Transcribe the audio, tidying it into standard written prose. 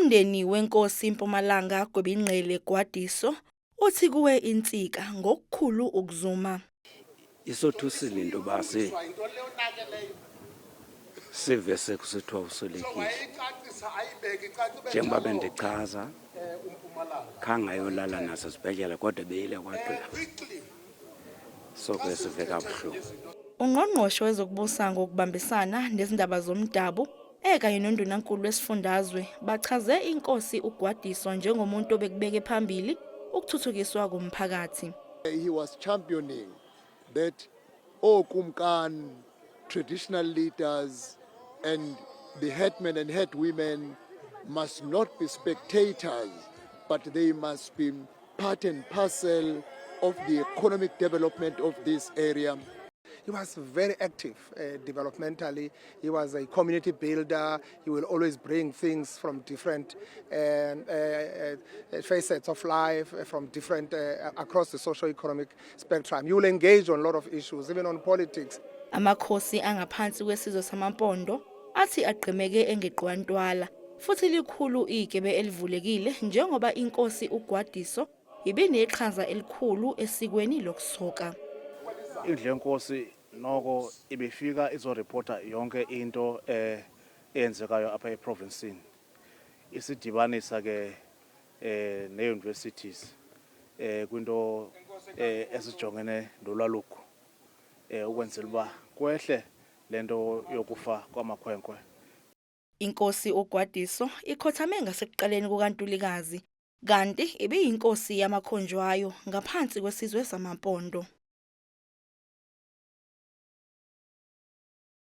Umndeni wenkosi iMpumalanga Gwebinqele Gwadiso uthi kuwe insika ngokukhulu ukuzuma. Isothusile into base sive sekusithiwa usolekile njengoba bendichaza khange ayolala naso esibhedlela kodwa beyile kwagqirha so ke sive kabuhlungu. Ungqongqoshe wezokubusa ngokubambisana nezindaba zomdabu kanye noNdunankulu wesifundazwe bachaze inkosi uGwadiso njengomuntu obekubeke phambili ukuthuthukiswa komphakathi. He was championing that Kumkan traditional leaders and the headmen and headwomen must not be spectators, but they must be part and parcel of the economic development of this area. He was very active developmentally. He was a community builder. He will always bring things from different facets of life, from different across the socio-economic spectrum. You will engage on a lot of issues, even on politics. Amakhosi angaphansi kwesizwe samaMpondo athi aqhemeke engeqwantwala futhi likhulu igebe elivulekile njengoba inkosi uGwadiso ibineqhaza elikhulu esikweni lokusoka. Indlu yenkosi noko ibefika izoreporta yonke into eyenzekayo apha eprovincini. Isidibanisa ke ne-universities kwinto esijongene nolwaluko ukwenzela uba kwehle lento yokufa kwamakhwenkwe. Inkosi uGwadiso ikhothame ngasekuqaleni kukaNtulikazi kanti ibiyinkosi yamakhonjwayo ngaphansi kwesizwe samaMpondo.